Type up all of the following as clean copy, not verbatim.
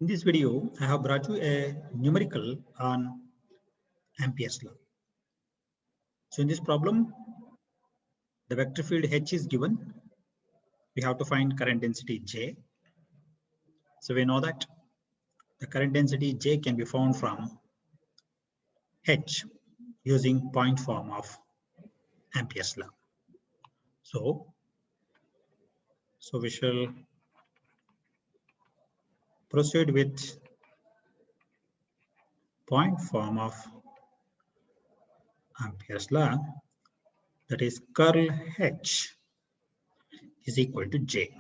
In this video, I have brought you a numerical on Ampere's law. So in this problem, the vector field H is given. We have to find current density J. So we know that the current density J can be found from H using point form of Ampere's law. So we shall proceed with point form of Ampere's law, that is curl H is equal to J.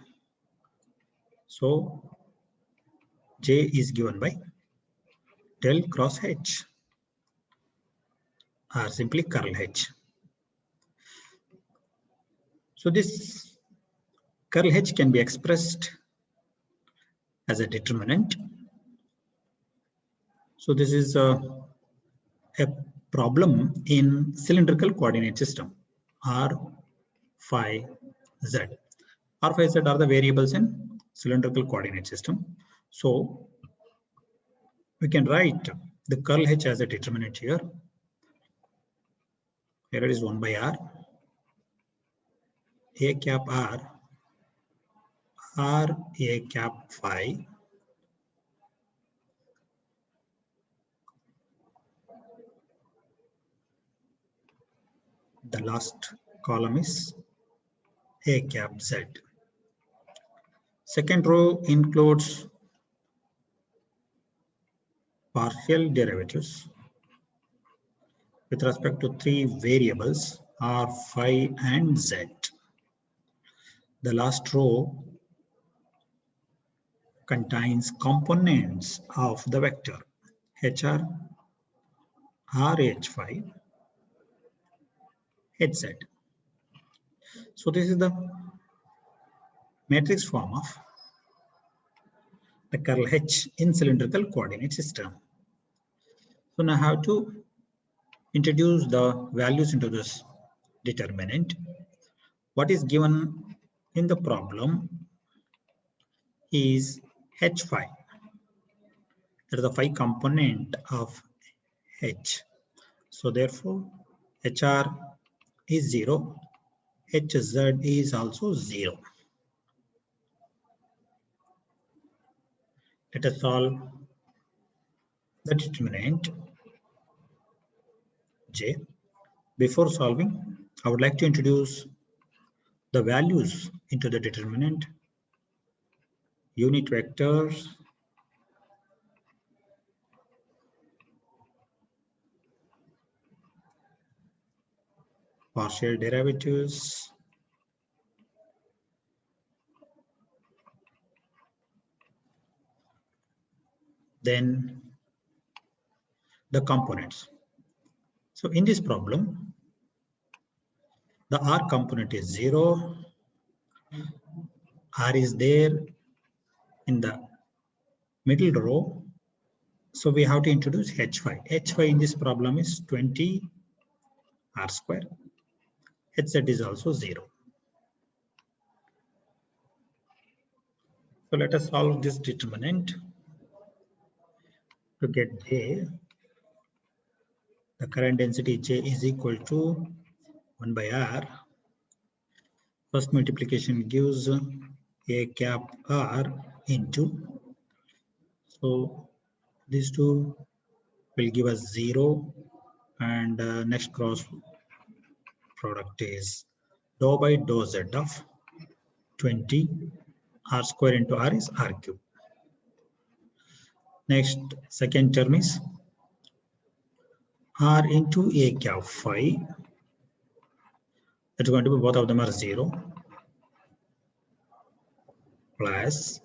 So J is given by del cross H, or simply curl H. So this curl H can be expressed as a determinant. So this is a problem in cylindrical coordinate system R, phi, Z. R, phi, Z are the variables in cylindrical coordinate system. So we can write the curl H as a determinant here. Here it is 1 by R, A cap R, R A cap phi, the last column is A cap Z. Second row includes partial derivatives with respect to three variables R, phi, and Z. The last row contains components of the vector HR, RH phi, HZ. So this is the matrix form of the curl H in cylindrical coordinate system. So now I have to introduce the values into this determinant. What is given in the problem is H phi. That is the phi component of H. So therefore, HR is 0. HZ is also 0. Let us solve the determinant J. Before solving, I would like to introduce the values into the determinant. Unit vectors, partial derivatives, then the components. So in this problem, the R component is 0. R is there in the middle row. So we have to introduce H phi. H phi in this problem is 20 R square. HZ is also 0. So let us solve this determinant to get J. The current density J is equal to 1 by R. First multiplication gives A cap R into. So these two will give us 0, and next cross product is dou by dou Z of 20 R square into R is R cube. Next, second term is R into A cap phi. It's going to be both of them are 0 plus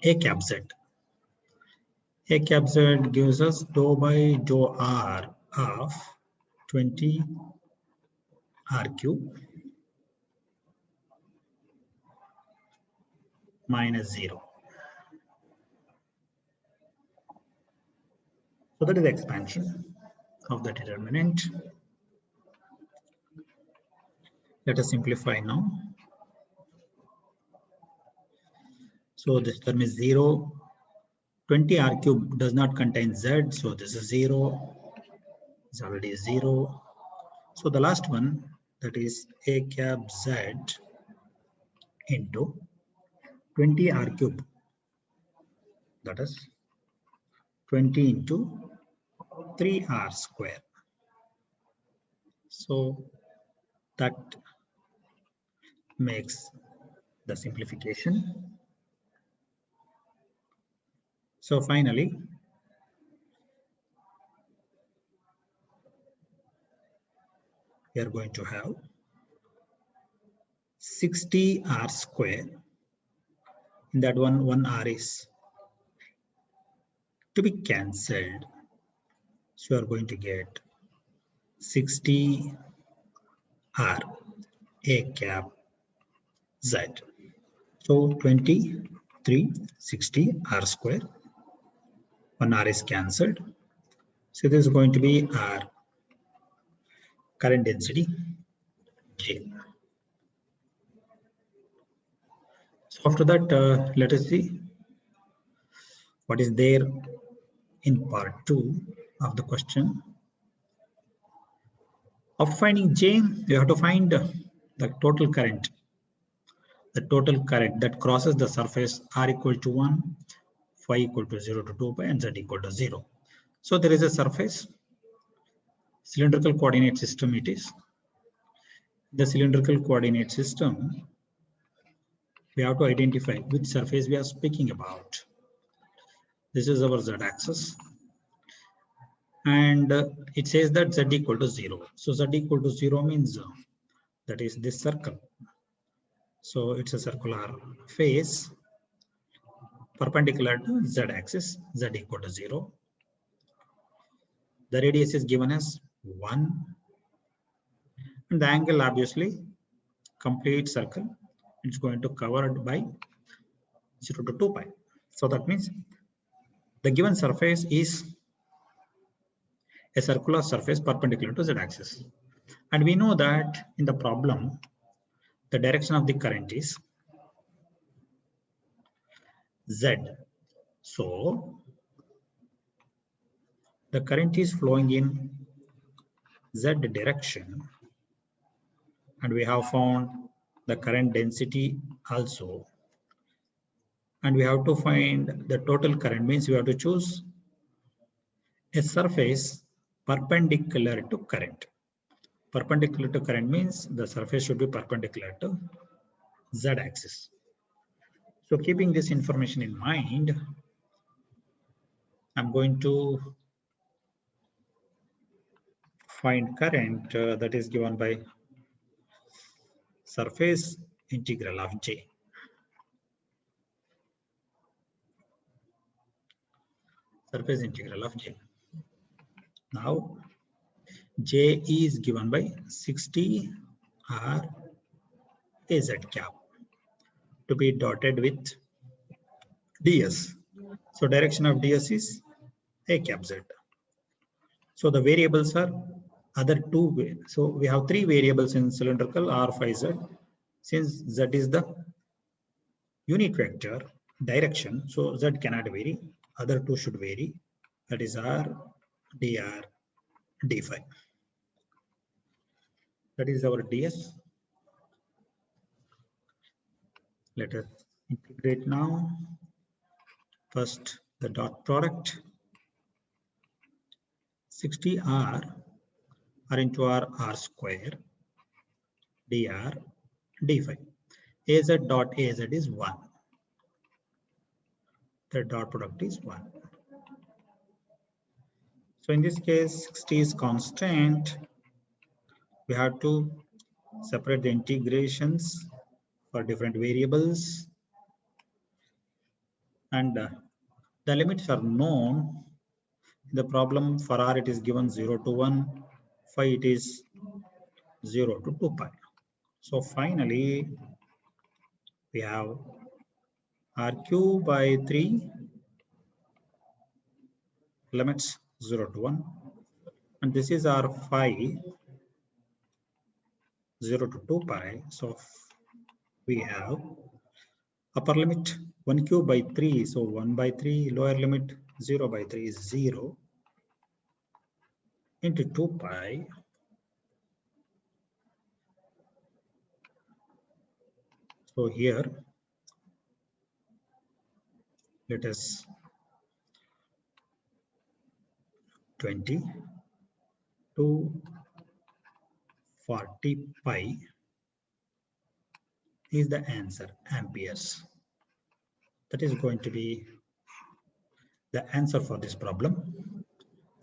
A cap Z. A cap Z gives us dou by dou R of 20 R cube minus 0. So that is the expansion of the determinant. Let us simplify now. So this term is 0. 20r cube does not contain z, so this is 0. It's already 0. So the last one, that is a cap z into 20r cube, that is 20 into 3r square. So that makes the simplification. So finally, we are going to have 60r square. In that one r is to be cancelled. So you are going to get 60r a cap z. So 23 60 r square. One r is cancelled. So this is going to be our current density J. So after that, let us see what is there in part 2 of the question. After finding J, you have to find the total current. The total current that crosses the surface R equal to 1, phi equal to 0 to 2 pi, and z equal to 0. So there is a surface, cylindrical coordinate system it is. The cylindrical coordinate system, we have to identify which surface we are speaking about. This is our z-axis. And it says that z equal to 0. So z equal to 0 means that is this circle. So it's a circular face perpendicular to z-axis, z equal to 0. The radius is given as 1. And the angle, obviously, complete circle, it's going to covered by 0 to 2 pi. So that means the given surface is a circular surface perpendicular to z-axis. And we know that in the problem, the direction of the current is z. So the current is flowing in z direction, and we have found the current density also. And we have to find the total current, means we have to choose a surface perpendicular to current. Perpendicular to current means the surface should be perpendicular to z-axis. So keeping this information in mind, I'm going to find current that is given by surface integral of J. Surface integral of J. Now J is given by 60 r az cap to be dotted with ds. So direction of ds is a cap z. So the variables are other two. So we have three variables in cylindrical r, phi, z. Since z is the unit vector direction, so z cannot vary. Other two should vary. That is r, dr, d phi. That is our ds. Let us integrate now. First, the dot product. 60r r into r square dr d phi. Az dot az is 1. The dot product is 1. So in this case, 60 is constant. We have to separate the integrations for different variables. And the limits are known. In the problem for r, it is given 0 to 1. Phi, it is 0 to 2 pi. So finally, we have r cube by 3 limits 0 to 1. And this is our phi 0 to 2 pi. So we have upper limit 1 cube by 3, so 1 by 3 lower limit, 0 by 3 is 0 into 2 pi so here let us 20 to 40 pi is the answer, amperes. That is going to be the answer for this problem.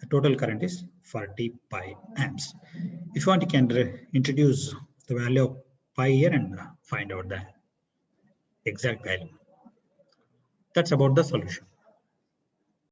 The total current is 40 pi amps. If you want, you can introduce the value of pi here and find out the exact value. That's about the solution.